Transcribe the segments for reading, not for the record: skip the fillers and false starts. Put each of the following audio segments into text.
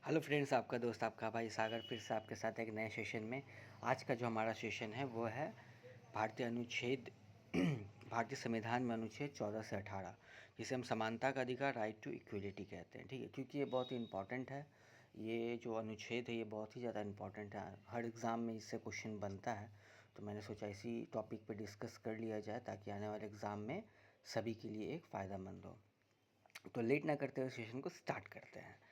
Hello friends, आपका दोस्त आपका भाई सागर फिर से आपके साथ एक नए सेशन में। आज का जो हमारा सेशन है वो है भारतीय अनुच्छेद भारतीय संविधान में अनुच्छेद 14 से 18, जिसे हम समानता का अधिकार, राइट टू इक्वलिटी कहते हैं। ठीक है, क्योंकि ये बहुत ही इंपॉर्टेंट है। ये जो अनुच्छेद है ये बहुत ही ज़्यादा इंपॉर्टेंट है, हर एग्ज़ाम में इससे क्वेश्चन बनता है। तो मैंने सोचा इसी टॉपिक पर डिस्कस कर लिया जाए ताकि आने वाले एग्ज़ाम में सभी के लिए एक फ़ायदेमंद हो। तो लेट ना करते हुए सेशन को स्टार्ट करते हैं।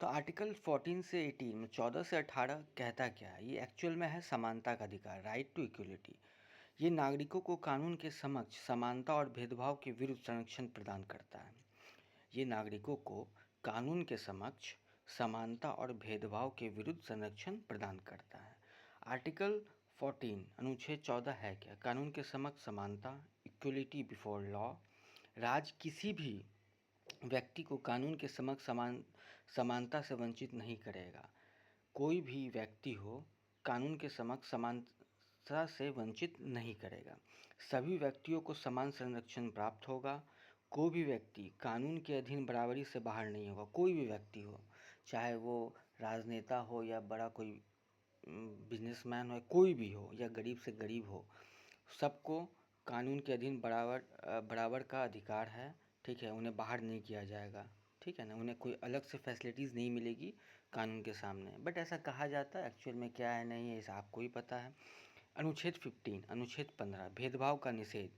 तो आर्टिकल 14 से 18 में 14 से 18 कहता क्या है? ये एक्चुअल में है समानता का अधिकार, राइट टू इक्वलिटी। ये नागरिकों को कानून के समक्ष समानता और भेदभाव के विरुद्ध संरक्षण प्रदान करता है। ये नागरिकों को कानून के समक्ष समानता और भेदभाव के विरुद्ध संरक्षण प्रदान करता है। आर्टिकल 14 अनुच्छेद 14 है क्या? कानून के समक्ष समानता, इक्वलिटी बिफोर लॉ। राज्य किसी भी व्यक्ति को कानून के समक्ष समानता से वंचित नहीं करेगा। कोई भी व्यक्ति हो, कानून के समक्ष समानता से वंचित नहीं करेगा। सभी व्यक्तियों को समान संरक्षण प्राप्त होगा। कोई भी व्यक्ति कानून के अधीन बराबरी से बाहर नहीं होगा। कोई भी व्यक्ति हो, चाहे वो राजनेता हो या बड़ा कोई बिजनेसमैन हो, कोई भी हो या गरीब से गरीब हो, सबको कानून के अधीन बराबर का अधिकार है। ठीक है, उन्हें बाहर नहीं किया जाएगा। ठीक है ना, उन्हें कोई अलग से फैसिलिटीज़ नहीं मिलेगी कानून के सामने। बट ऐसा कहा जाता है, एक्चुअल में क्या है नहीं है इसे आपको ही पता है। अनुच्छेद 15 अनुच्छेद 15 भेदभाव का निषेध।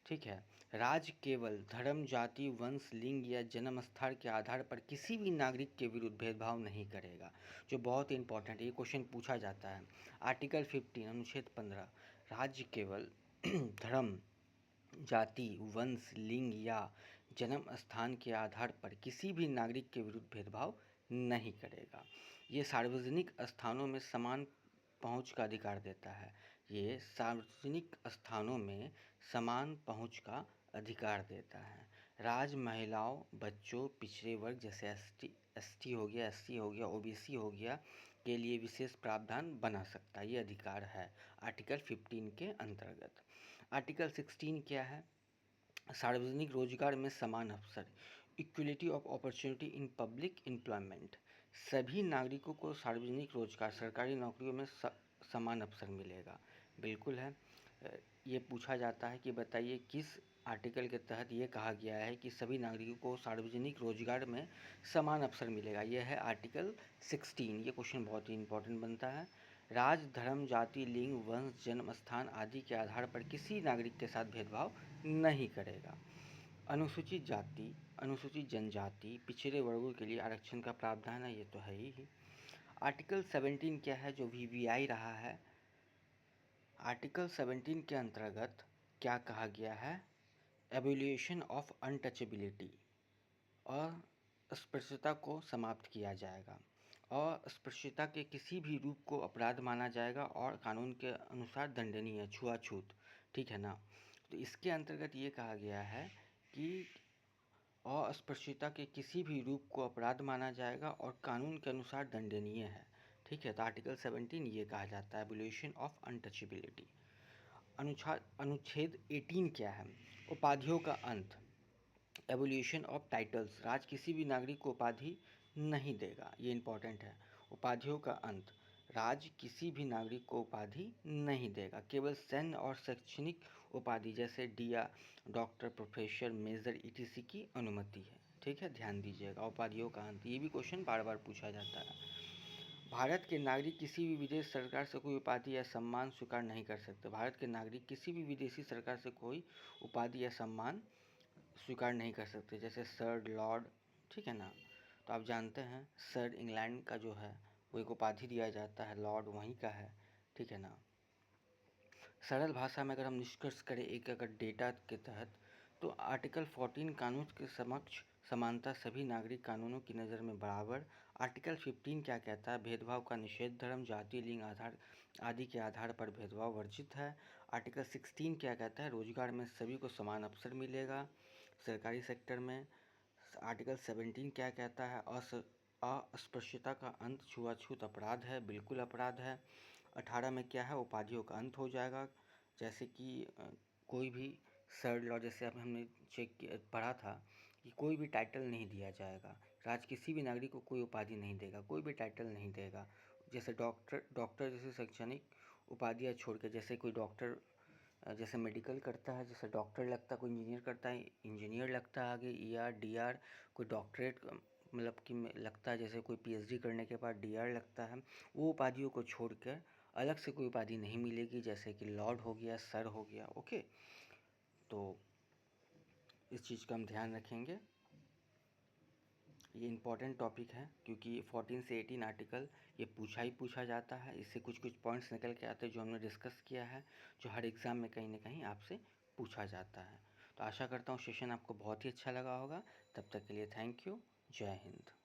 ठीक है, राज्य केवल धर्म, जाति, वंश, लिंग या जन्म स्थान के आधार पर किसी भी नागरिक के विरुद्ध भेदभाव नहीं करेगा, जो बहुत ही इंपॉर्टेंट है। ये क्वेश्चन पूछा जाता है। आर्टिकल 15 अनुच्छेद 15 राज्य केवल धर्म, जाति, वंश, लिंग या जन्म स्थान के आधार पर किसी भी नागरिक के विरुद्ध भेदभाव नहीं करेगा। ये सार्वजनिक स्थानों में समान पहुंच का अधिकार देता है। ये सार्वजनिक स्थानों में समान पहुंच का अधिकार देता है। राज्य महिलाओं, बच्चों, पिछड़े वर्ग जैसे एसटी हो गया, एससी हो गया, ओबीसी हो गया के लिए विशेष प्रावधान बना सकता है। ये अधिकार है आर्टिकल 15 के अंतर्गत। आर्टिकल 16 क्या है? सार्वजनिक रोजगार में समान अवसर, equality of opportunity in public employment. सभी नागरिकों को सार्वजनिक रोजगार, सरकारी नौकरियों में समान अवसर मिलेगा। बिल्कुल है। ये पूछा जाता है कि बताइए किस आर्टिकल के तहत ये कहा गया है कि सभी नागरिकों को सार्वजनिक रोजगार में समान अवसर मिलेगा। यह है आर्टिकल 16। ये क्वेश्चन बहुत ही इंपॉर्टेंट बनता है। राज्य, धर्म, जाति, लिंग, वंश, जन्म स्थान आदि के आधार पर किसी नागरिक के साथ भेदभाव नहीं करेगा। अनुसूचित जाति, अनुसूचित जनजाति, पिछड़े वर्गों के लिए आरक्षण का प्रावधान है। ये तो है ही। आर्टिकल 17 क्या है जो वीवीआई रहा है? आर्टिकल 17 के अंतर्गत क्या कहा गया है? एबोलिशन ऑफ अनटचेबिलिटी, और अस्पृश्यता को समाप्त किया जाएगा। और अस्पृश्यता के किसी भी रूप को अपराध माना जाएगा और कानून के अनुसार दंडनीय है, छुआछूत। ठीक है ना। तो इसके अंतर्गत ये कहा गया है कि अस्पृश्यता के किसी भी रूप को अपराध माना जाएगा और कानून के अनुसार दंडनीय है। ठीक है, तो आर्टिकल 17 ये कहा जाता है, एबोलिशन ऑफ अनटचेबिलिटी। अनुच्छेद 18 क्या है? उपाधियों का अंत, एबोल्यूशन ऑफ टाइटल्स। राज्य किसी भी नागरिक को उपाधि नहीं देगा। ये इंपॉर्टेंट है। उपाधियों का अंत, राज्य किसी भी नागरिक को उपाधि नहीं देगा। केवल सैन्य और शैक्षणिक उपाधि जैसे डिया, डॉक्टर, प्रोफेसर, मेजर ईटीसी की अनुमति है। ठीक है, ध्यान दीजिएगा। उपाधियों का अंत, ये भी क्वेश्चन बार बार पूछा जाता है। भारत के नागरिक किसी भी विदेश सरकार से कोई उपाधि या सम्मान स्वीकार नहीं कर सकते। भारत के नागरिक किसी भी विदेशी सरकार से कोई उपाधि या सम्मान स्वीकार नहीं कर सकते, जैसे सर, लॉर्ड। ठीक है ना। तो आप जानते हैं सर इंग्लैंड का जो है वो एक उपाधि दिया जाता है, लॉर्ड वहीं का है। ठीक है ना। सरल भाषा में अगर हम निष्कर्ष करें एक अगर डेटा के तहत, तो आर्टिकल 14 कानून के समक्ष समानता, सभी नागरिक कानूनों की नज़र में बराबर। आर्टिकल 15 क्या कहता है? भेदभाव का निषेध, धर्म, जाति, लिंग आधार आदि के आधार पर भेदभाव वर्जित है। आर्टिकल 16 क्या कहता है? रोजगार में सभी को समान अवसर मिलेगा सरकारी सेक्टर में। आर्टिकल 17 क्या कहता है? अस्पृश्यता का अंत, छुआछूत अपराध है, बिल्कुल अपराध है। 18 में क्या है? उपाधियों का अंत हो जाएगा, जैसे कि कोई भी सर, लॉर्ड, जैसे अभी हमने पढ़ा था कि कोई भी टाइटल नहीं दिया जाएगा। राज्य किसी भी नागरिक को कोई उपाधि नहीं देगा, कोई भी टाइटल नहीं देगा। जैसे डॉक्टर जैसे शैक्षणिक उपाधियाँ छोड़ के, जैसे कोई डॉक्टर जैसे मेडिकल करता है, जैसे डॉक्टर लगता है, कोई इंजीनियर करता है इंजीनियर लगता है, आगे ER DR, कोई डॉक्टरेट मतलब कि लगता है, जैसे कोई PhD करने के बाद DR लगता है। वो उपाधियों को छोड़कर अलग से कोई उपाधि नहीं मिलेगी, जैसे कि लॉर्ड हो गया, सर हो गया। ओके, तो इस चीज़ का हम ध्यान रखेंगे। ये इम्पॉर्टेंट टॉपिक है क्योंकि 14 से 18 आर्टिकल ये पूछा जाता है। इससे कुछ पॉइंट्स निकल के आते हैं जो हमने डिस्कस किया है, जो हर एग्ज़ाम में कहीं ना कहीं आपसे पूछा जाता है। तो आशा करता हूँ सेशन आपको बहुत ही अच्छा लगा होगा। तब तक के लिए थैंक यू। जय हिंद।